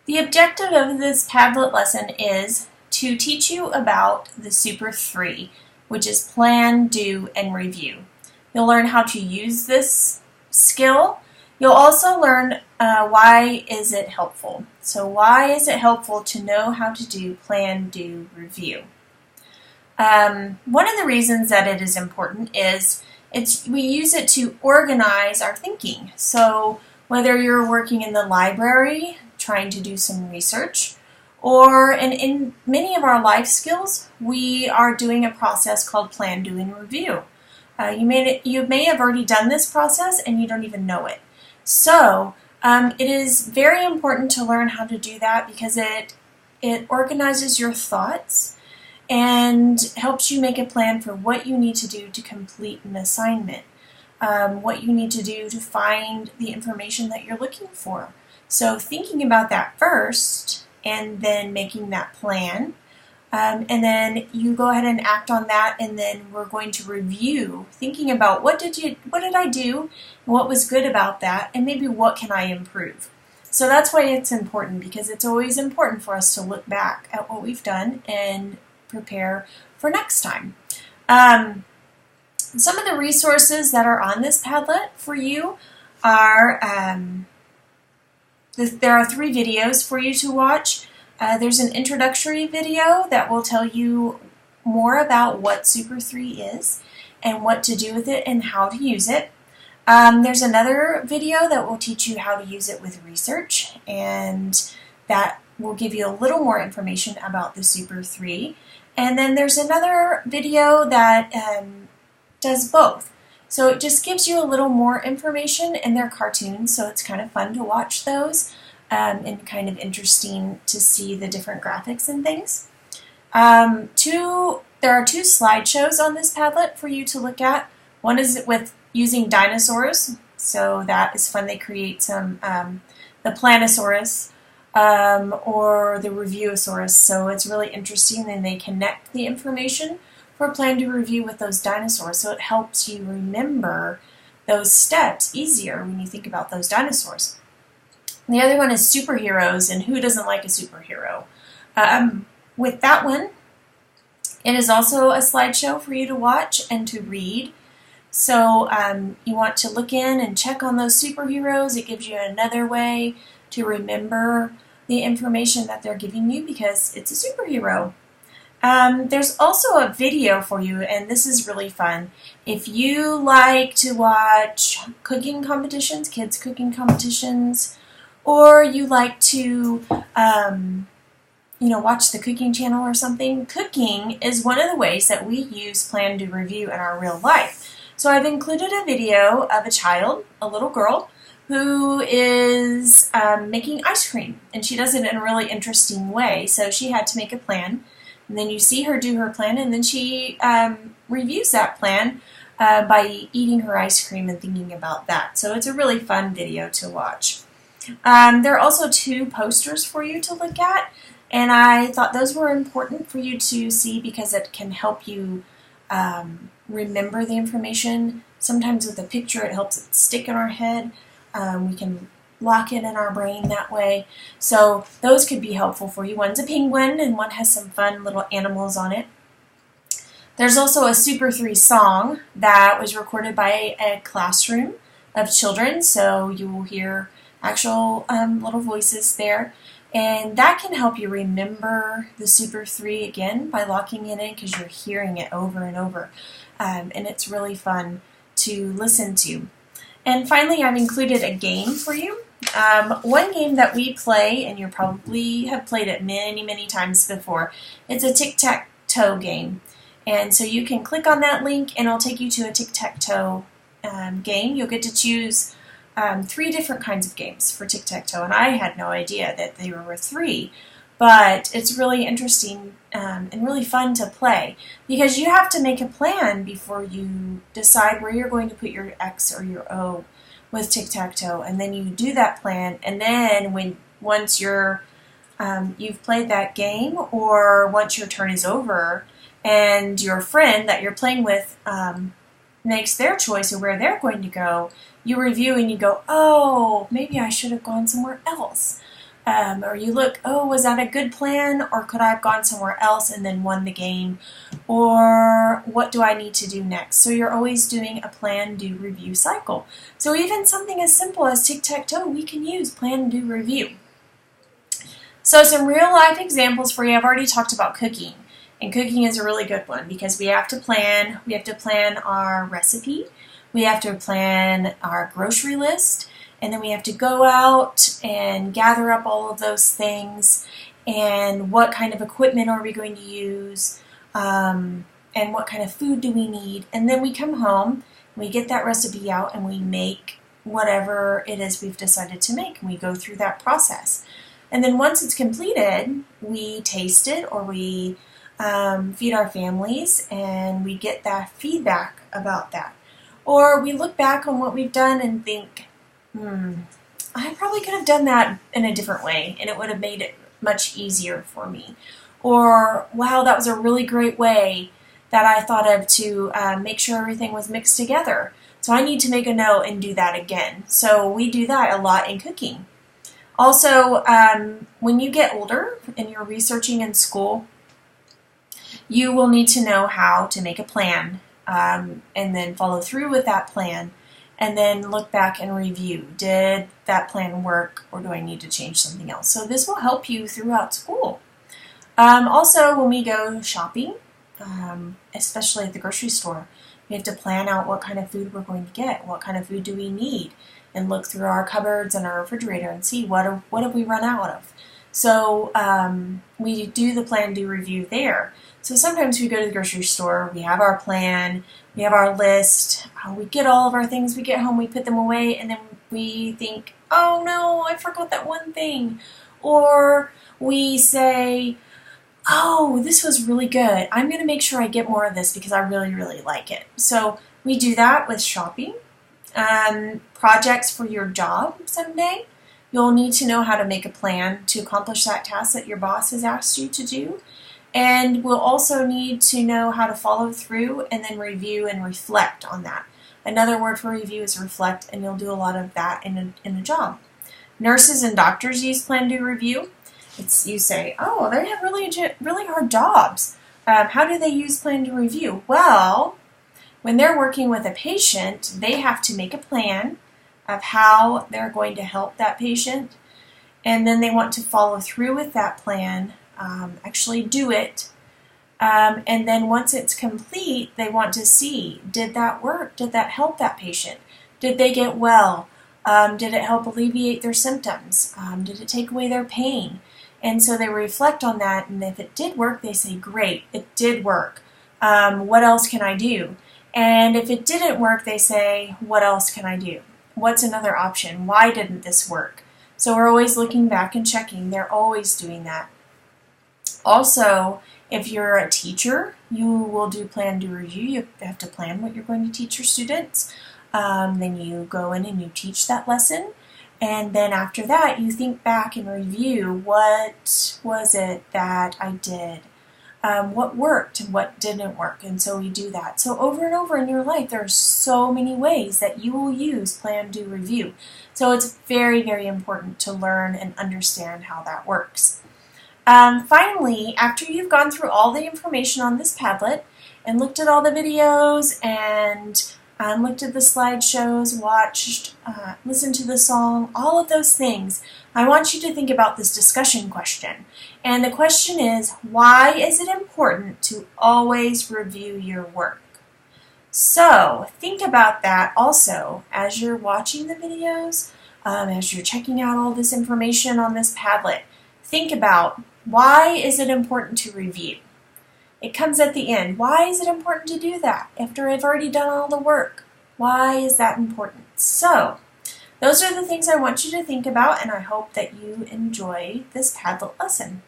The objective of this Padlet lesson is to teach you about the Super 3, which is plan, do, and review. You'll learn how to use this skill. You'll also learn why is it helpful. So why is it helpful to know how to do plan, do, review? One of the reasons that it is important is we use it to organize our thinking. So whether you're working in the library, trying to do some research, or in many of our life skills, we are doing a process called plan, do, and review. You may have already done this process and you don't even know it. So it is very important to learn how to do that because it organizes your thoughts and helps you make a plan for what you need to do to complete an assignment, what you need to do to find the information that you're looking for. So thinking about that first and then making that plan, and then you go ahead and act on that, and then we're going to review, thinking about what did I do, what was good about that, and maybe what can I improve. So that's why it's important, because it's always important for us to look back at what we've done and prepare for next time. Some of the resources that are on this Padlet for you are, there are 3 videos for you to watch. There's an introductory video that will tell you more about what Super 3 is and what to do with it and how to use it. There's another video that will teach you how to use it with research, and that will give you a little more information about the Super 3. And then there's another video that does both. So it just gives you a little more information, and they're cartoons, so it's kind of fun to watch those. And kind of interesting to see the different graphics and things. There are 2 slideshows on this Padlet for you to look at. One is with using dinosaurs, so that is fun. They create some, the Planosaurus or the Reviewsaurus, so it's really interesting, and they connect the information for plan to review with those dinosaurs, so it helps you remember those steps easier when you think about those dinosaurs. The other one is superheroes, and who doesn't like a superhero? With that one, it is also a slideshow for you to watch and to read. So you want to look in and check on those superheroes. It gives you another way to remember the information that they're giving you because it's a superhero. There's also a video for you, and this is really fun. If you like to watch cooking competitions, kids cooking competitions, or you like to, watch the cooking channel or something, cooking is one of the ways that we use plan, do, review in our real life. So I've included a video of a child, a little girl, who is making ice cream, and she does it in a really interesting way. So she had to make a plan, and then you see her do her plan, and then she reviews that plan by eating her ice cream and thinking about that. So it's a really fun video to watch. There are also 2 posters for you to look at, and I thought those were important for you to see because it can help you remember the information. Sometimes with a picture it helps it stick in our head. We can lock it in our brain that way. So those could be helpful for you. One's a penguin and one has some fun little animals on it. There's also a Super 3 song that was recorded by a classroom of children, so you will hear actual little voices there, and that can help you remember the Super 3 again by locking it in because you're hearing it over and over, and it's really fun to listen to. And finally, I've included a game for you. One game that we play, and you probably have played it many times before, it's a tic-tac-toe game, and so you can click on that link and it'll take you to a tic-tac-toe game. You'll get to choose 3 different kinds of games for tic-tac-toe, and I had no idea that there were 3, but it's really interesting and really fun to play because you have to make a plan before you decide where you're going to put your X or your O with tic-tac-toe, and then you do that plan, and then once you've played that game, or once your turn is over and your friend that you're playing with makes their choice of where they're going to go, you review and you go, oh, maybe I should have gone somewhere else. Or you look, oh, was that a good plan, or could I have gone somewhere else and then won the game? Or what do I need to do next? So you're always doing a plan, do, review cycle. So even something as simple as tic-tac-toe, we can use plan, do, review. So some real life examples for you. I've already talked about cooking. And cooking is a really good one because we have to plan. We have to plan our recipe. We have to plan our grocery list. And then we have to go out and gather up all of those things and what kind of equipment are we going to use and what kind of food do we need. And then we come home, we get that recipe out and we make whatever it is we've decided to make. And we go through that process. And then once it's completed, we taste it or we feed our families and we get that feedback about that. Or we look back on what we've done and think, I probably could have done that in a different way and it would have made it much easier for me. Or, wow, that was a really great way that I thought of to make sure everything was mixed together. So I need to make a note and do that again. So we do that a lot in cooking. Also, when you get older and you're researching in school, you will need to know how to make a plan and then follow through with that plan. And then look back and review. Did that plan work or do I need to change something else? So this will help you throughout school. Also, when we go shopping, especially at the grocery store, we have to plan out what kind of food we're going to get. What kind of food do we need? And look through our cupboards and our refrigerator and see what have we run out of. So we do the plan, do, review there. So sometimes we go to the grocery store, we have our plan, we have our list, we get all of our things, we get home, we put them away, and then we think, oh no, I forgot that one thing. Or we say, oh, this was really good. I'm going to make sure I get more of this because I really, really like it. So we do that with shopping. Projects for your job someday. You'll need to know how to make a plan to accomplish that task that your boss has asked you to do. And we'll also need to know how to follow through and then review and reflect on that. Another word for review is reflect, and you'll do a lot of that in a job. Nurses and doctors use plan, do, review. You say, oh, they have really hard jobs. How do they use plan, do, review? Well, when they're working with a patient, they have to make a plan of how they're going to help that patient, and then they want to follow through with that plan, actually do it, and then once it's complete, they want to see, did that work? Did that help that patient? Did they get well? Did it help alleviate their symptoms? Did it take away their pain? And so they reflect on that, and if it did work, they say, great, it did work. What else can I do? And if it didn't work, they say, what else can I do? What's another option? Why didn't this work? So we're always looking back and checking. They're always doing that. Also, if you're a teacher, you will do plan, do, review. You have to plan what you're going to teach your students. Then you go in and you teach that lesson. And then after that, you think back and review, what was it that I did? What worked and what didn't work, and so we do that. So over and over in your life, there are so many ways that you will use plan, do, review. So it's very, very important to learn and understand how that works. Finally, after you've gone through all the information on this Padlet and looked at all the videos and looked at the slideshows, watched, listened to the song, all of those things, I want you to think about this discussion question. And the question is, why is it important to always review your work? So think about that also as you're watching the videos, as you're checking out all this information on this Padlet. Think about, why is it important to review? It comes at the end. Why is it important to do that after I've already done all the work? Why is that important? So, those are the things I want you to think about, and I hope that you enjoy this Padlet lesson.